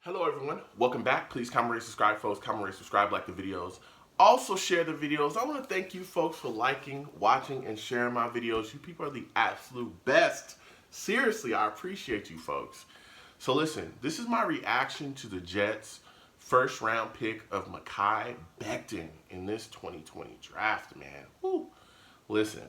Hello everyone, welcome back. Please comment, rate, subscribe, folks. Comment, rate, subscribe, like the videos. Also share the videos. I want to thank you folks for liking, watching, and sharing my videos. You people are the absolute best. Seriously, I appreciate you folks. So listen, this is my reaction to the Jets' first round pick of Mekhi Becton in this 2020 draft, man. Woo. Listen,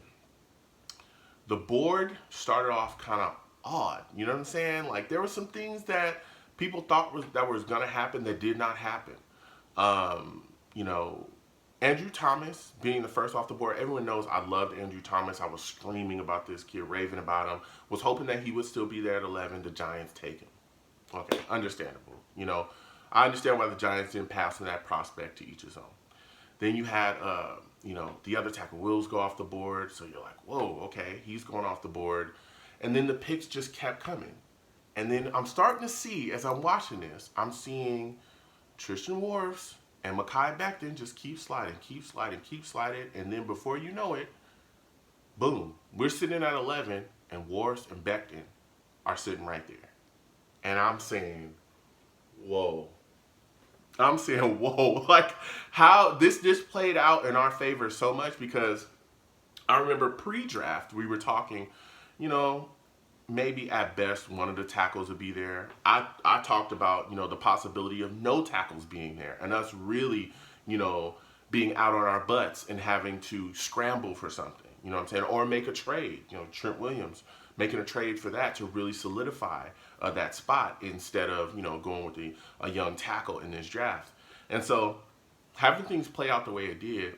the board started off kind of odd. You know what I'm saying? Like there were some things that people thought was going to happen that did not happen. You know, Andrew Thomas being the first off the board. Everyone knows I loved Andrew Thomas. I was screaming about this kid, raving about him. Was hoping that he would still be there at 11. The Giants take him. Okay, understandable. You know, I understand why the Giants didn't pass on that prospect, to each his own. Then you had, you know, the other tackle Wills go off the board. So you're like, whoa, okay, he's going off the board. And then the picks just kept coming. And then I'm starting to see, as I'm watching this, I'm seeing Tristan Wirfs and Mekhi Becton just keep sliding. And then before you know it, boom, we're sitting at 11, and Wirfs and Becton are sitting right there. And I'm saying, whoa. I'm saying, whoa. Like, how this played out in our favor so much, because I remember pre-draft, we were talking, you know, maybe at best one of the tackles would be there. I talked about, you know, the possibility of no tackles being there and us really, you know, being out on our butts and having to scramble for something, you know what I'm saying, or make a trade, you know, Trent Williams making a trade for that to really solidify that spot instead of, you know, going with a young tackle in this draft. And so having things play out the way it did,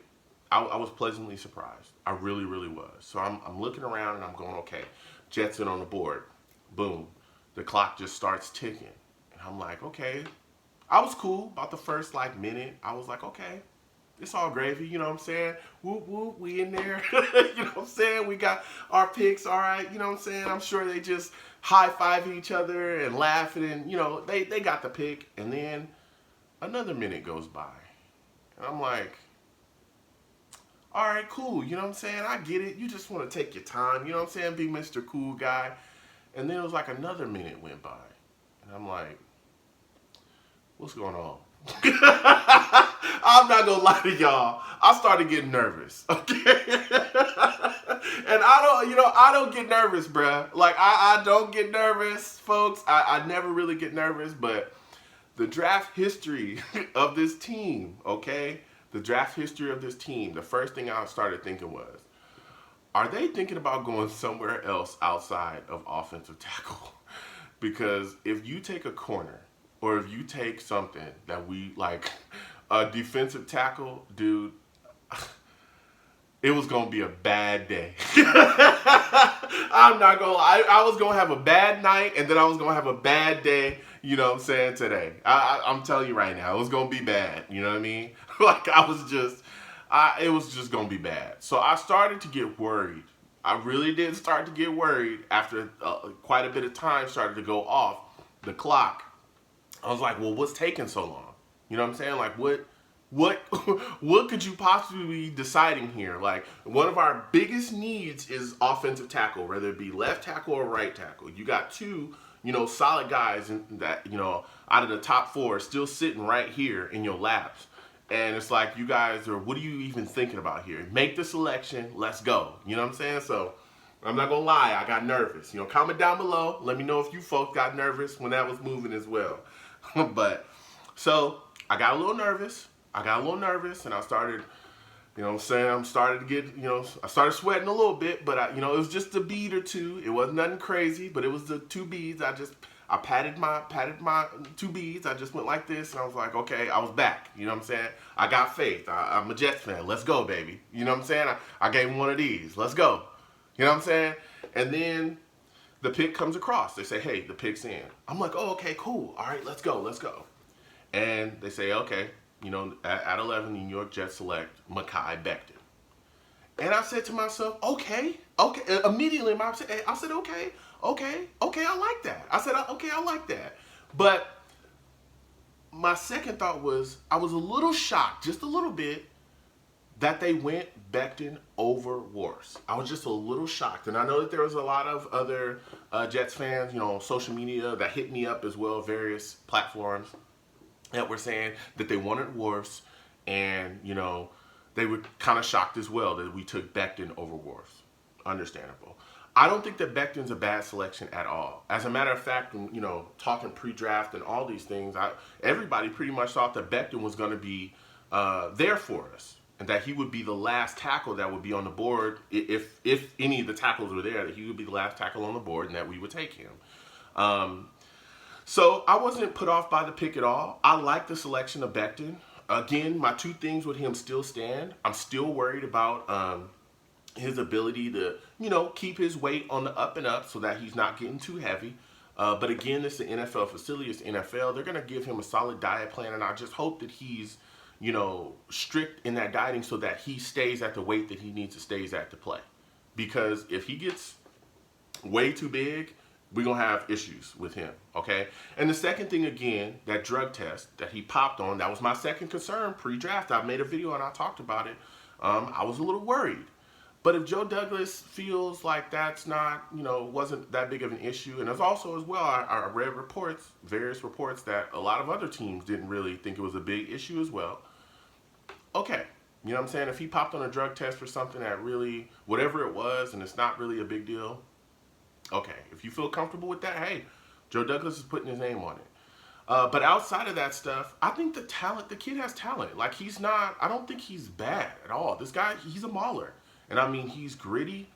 I was pleasantly surprised. I really, really was. So I'm looking around and I'm going, okay, Jets in on the board. Boom. The clock just starts ticking. And I'm like, okay. I was cool about the first minute. I was like, okay, it's all gravy, you know what I'm saying? Whoop, whoop, we in there. You know what I'm saying? We got our picks, all right, you know what I'm saying? I'm sure they just high-fiving each other and laughing and, you know, they got the pick. And then another minute goes by. And I'm like, all right, cool, you know what I'm saying? I get it. You just want to take your time, you know what I'm saying? Be Mr. Cool Guy. And then it was like another minute went by. And I'm like, what's going on? I'm not going to lie to y'all. I started getting nervous, okay? And I don't get nervous, bruh. Like, I don't get nervous, folks. I never really get nervous, but the draft history of this team, okay? The draft history of this team, the first thing I started thinking was, are they thinking about going somewhere else outside of offensive tackle? Because if you take a corner, or if you take something that we like, a defensive tackle, dude, it was going to be a bad day. I'm not going to lie. I was going to have a bad night, and then I was going to have a bad day, you know what I'm saying, today. I'm telling you right now, it was going to be bad, you know what I mean? Like, it was just going to be bad. So I started to get worried. I really did start to get worried after quite a bit of time started to go off the clock. I was like, well, what's taking so long? You know what I'm saying? Like, what could you possibly be deciding here? Like, one of our biggest needs is offensive tackle, whether it be left tackle or right tackle. You got two, you know, solid guys that, you know, out of the top four still sitting right here in your laps. And it's like, you guys are, what are you even thinking about here? Make the selection. Let's go. You know what I'm saying? So I'm not going to lie. I got nervous. You know, comment down below. Let me know if you folks got nervous when that was moving as well. But so I got a little nervous. And I started, you know what I'm saying, I started to get, you know, I started sweating a little bit, but you know, it was just a bead or two. It wasn't nothing crazy, but it was the two beads. I patted my two beads. I just went like this, and I was like, okay, I was back. You know what I'm saying? I got faith. I'm a Jets fan. Let's go, baby. You know what I'm saying? I gave him one of these. Let's go. You know what I'm saying? And then the pick comes across. They say, hey, the pick's in. I'm like, oh, okay, cool. All right, let's go. And they say, okay, you know, at 11, the New York Jets select Mekhi Becton. And I said to myself, okay. Immediately, I said, okay, I like that. I said, okay, I like that. But my second thought was, I was a little shocked, just a little bit, that they went Becton over Wars. I was just a little shocked. And I know that there was a lot of other Jets fans, you know, on social media that hit me up as well, various platforms that were saying that they wanted Wars. And, you know, they were kind of shocked as well that we took Becton over Wars. Understandable. I don't think that Becton's a bad selection at all. As a matter of fact, you know, talking pre-draft and all these things, everybody pretty much thought that Becton was going to be there for us, and that he would be the last tackle that would be on the board if any of the tackles were there. That he would be the last tackle on the board, and that we would take him. So I wasn't put off by the pick at all. I like the selection of Becton. Again, my two things with him still stand. I'm still worried about his ability to, you know, keep his weight on the up and up so that he's not getting too heavy. But again, this is the NFL facility, it's the NFL. They're going to give him a solid diet plan, and I just hope that he's, you know, strict in that dieting so that he stays at the weight that he needs to stays at to play. Because if he gets way too big, we're going to have issues with him, okay? And the second thing, again, that drug test that he popped on, that was my second concern pre-draft. I made a video and I talked about it. I was a little worried. But if Joe Douglas feels like that's not, you know, wasn't that big of an issue, and there's also as well, I read reports, various reports that a lot of other teams didn't really think it was a big issue as well. Okay, you know what I'm saying? If he popped on a drug test for something that really, whatever it was, and it's not really a big deal, okay. If you feel comfortable with that, hey, Joe Douglas is putting his name on it. But outside of that stuff, I think the kid has talent. Like, he's not, I don't think he's bad at all. This guy, he's a mauler. And I mean, he's gritty.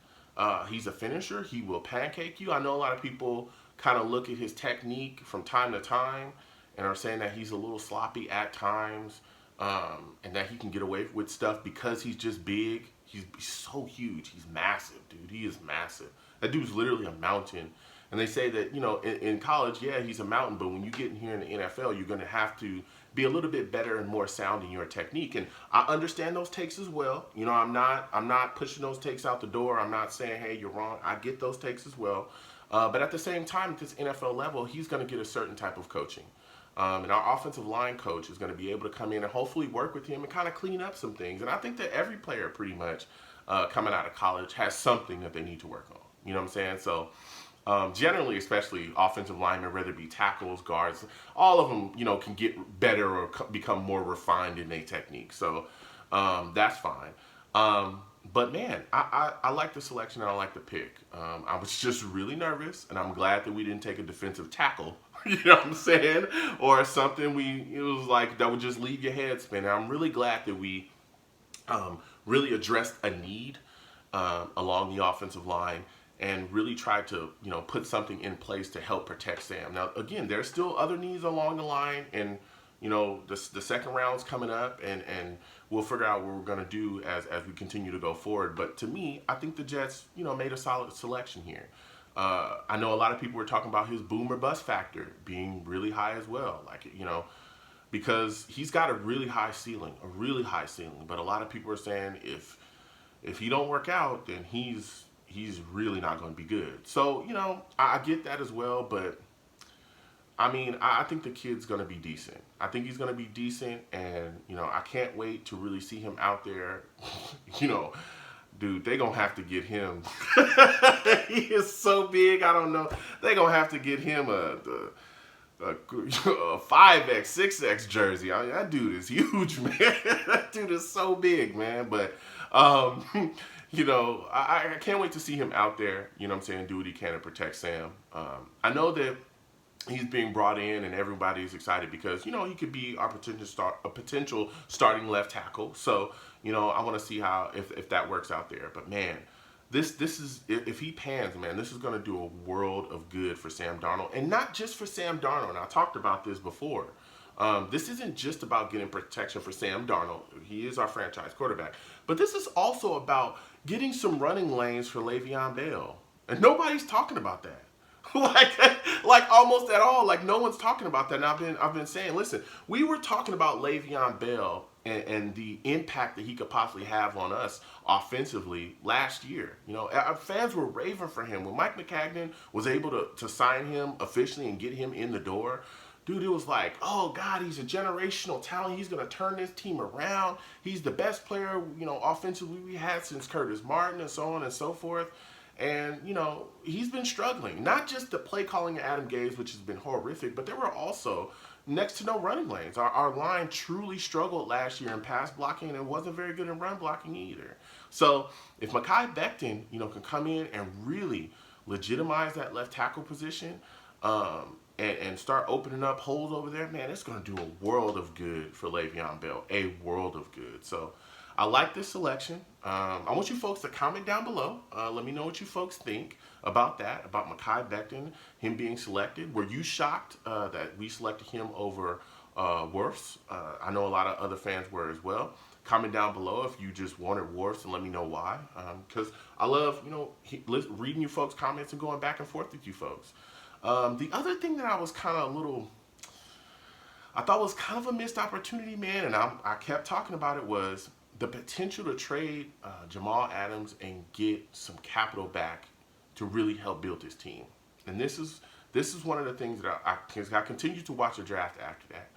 He's a finisher. He will pancake you. I know a lot of people kind of look at his technique from time to time and are saying that he's a little sloppy at times, and that he can get away with stuff because he's just big. He's so huge. He's massive, dude. He is massive. That dude's literally a mountain. And they say that, you know, in college, yeah, he's a mountain, but when you get in here in the NFL, you're going to have to be a little bit better and more sound in your technique. And I understand those takes as well. You know, I'm not pushing those takes out the door. I'm not saying, hey, you're wrong. I get those takes as well. But at the same time, at this NFL level, he's going to get a certain type of coaching. And our offensive line coach is going to be able to come in and hopefully work with him and kind of clean up some things. And I think that every player pretty much coming out of college has something that they need to work on. You know what I'm saying? So generally, especially offensive linemen, whether it be tackles, guards, all of them, you know, can get better or become more refined in their technique. So that's fine. But man, I like the selection and I like the pick. I was just really nervous, and I'm glad that we didn't take a defensive tackle. You know what I'm saying? Or something it was like that would just leave your head spinning. I'm really glad that we really addressed a need along the offensive line and really tried to, you know, put something in place to help protect Sam. Now, again, there's still other needs along the line, and, you know, the second round's coming up, and we'll figure out what we're going to do as we continue to go forward. But to me, I think the Jets, you know, made a solid selection here. I know a lot of people were talking about his boom or bust factor being really high as well. Like, you know, because he's got a really high ceiling. But a lot of people are saying if he don't work out, then he's really not going to be good. So, you know, I get that as well, but I mean, I think the kid's going to be decent. I think he's going to be decent, and, you know, I can't wait to really see him out there. You know, dude, they're going to have to get him. He is so big, I don't know. They're going to have to get him a 5X, 6X jersey. I mean, that dude is huge, man. That dude is so big, man. But, you know, I can't wait to see him out there, you know what I'm saying, do what he can to protect Sam. I know that he's being brought in and everybody's excited because, you know, he could be our potential starting left tackle. So, you know, I want to see how if that works out there. But, man, this is, if he pans, man, this is going to do a world of good for Sam Darnold. And not just for Sam Darnold. And I talked about this before. This isn't just about getting protection for Sam Darnold. He is our franchise quarterback. But this is also about getting some running lanes for Le'Veon Bell. And nobody's talking about that. like almost at all. Like, no one's talking about that. And I've been saying, listen, we were talking about Le'Veon Bell and the impact that he could possibly have on us offensively last year. You know, our fans were raving for him. When Mike McCagnon was able to sign him officially and get him in the door, dude, it was like, oh God, he's a generational talent. He's gonna turn this team around. He's the best player, offensively we had since Curtis Martin and so on and so forth. And, he's been struggling. Not just the play calling of Adam Gase, which has been horrific, but there were also next to no running lanes. Our line truly struggled last year in pass blocking and wasn't very good in run blocking either. So if Mekhi Becton, can come in and really legitimize that left tackle position, and start opening up holes over there, man, it's going to do a world of good for Le'Veon Bell. A world of good. So I like this selection. I want you folks to comment down below. Let me know what you folks think about that, about Mekhi Becton, him being selected. Were you shocked that we selected him over Wirfs? I know a lot of other fans were as well. Comment down below if you just wanted Wirfs and let me know why. Because I love, reading you folks' comments and going back and forth with you folks. The other thing that I was kind of I thought was kind of a missed opportunity, man, and I kept talking about it, was the potential to trade Jamal Adams and get some capital back to really help build this team. And this is one of the things that I continued to watch the draft after that.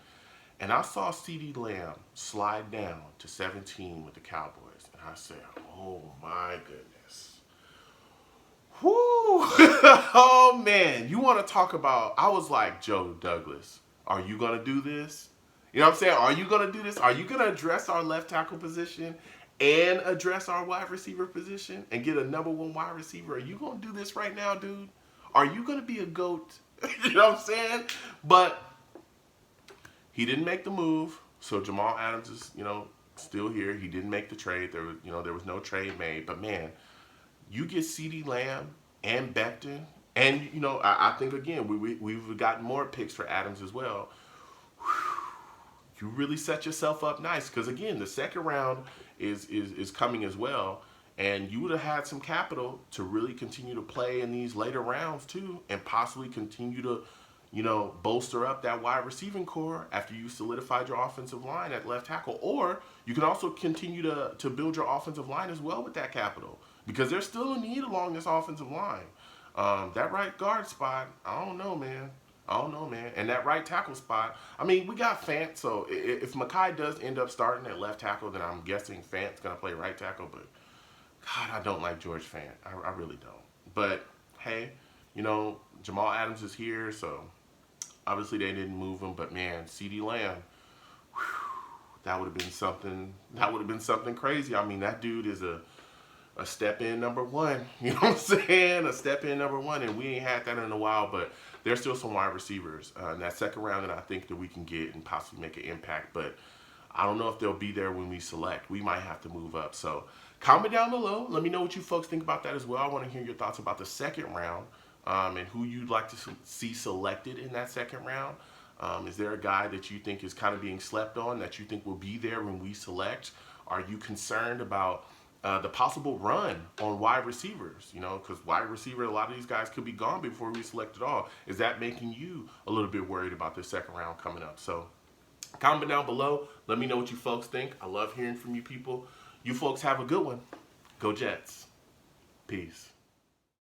And I saw CeeDee Lamb slide down to 17 with the Cowboys. And I said, oh my goodness. Whoo! Oh man, you want to talk about, I was like, Joe Douglas, are you going to do this? You know what I'm saying? Are you going to do this? Are you going to address our left tackle position and address our wide receiver position and get a number one wide receiver? Are you going to do this right now, dude? Are you going to be a GOAT? You know what I'm saying? But he didn't make the move, so Jamal Adams is, still here. He didn't make the trade. There was no trade made. But man, you get CeeDee Lamb and Becton, and I think again we've gotten more picks for Adams as well. You really set yourself up nice, because again the second round is coming as well, and you would have had some capital to really continue to play in these later rounds too, and possibly continue to bolster up that wide receiving core after you solidified your offensive line at left tackle. Or you can also continue to build your offensive line as well with that capital, because there's still a need along this offensive line. That right guard spot, I don't know, man. And that right tackle spot, I mean, we got Fant, so if Mekhi does end up starting at left tackle, then I'm guessing Fant's going to play right tackle. But, God, I don't like George Fant. I really don't. But, hey, Jamal Adams is here, so obviously they didn't move him. But, man, CeeDee Lamb, that would have been something. That would have been something crazy. I mean, that dude is a step in number one. You know what I'm saying? A step in number one, and we ain't had that in a while. But there's still some wide receivers in that second round that I think that we can get and possibly make an impact. But I don't know if they'll be there when we select. We might have to move up. So comment down below. Let me know what you folks think about that as well. I want to hear your thoughts about the second round and who you'd like to see selected in that second round. Is there a guy that you think is kind of being slept on that you think will be there when we select? Are you concerned about the possible run on wide receivers, because wide receiver, a lot of these guys could be gone before we select at all. Is that making you a little bit worried about this second round coming up? So comment down below. Let me know what you folks think. I love hearing from you people. You folks have a good one. Go Jets. Peace.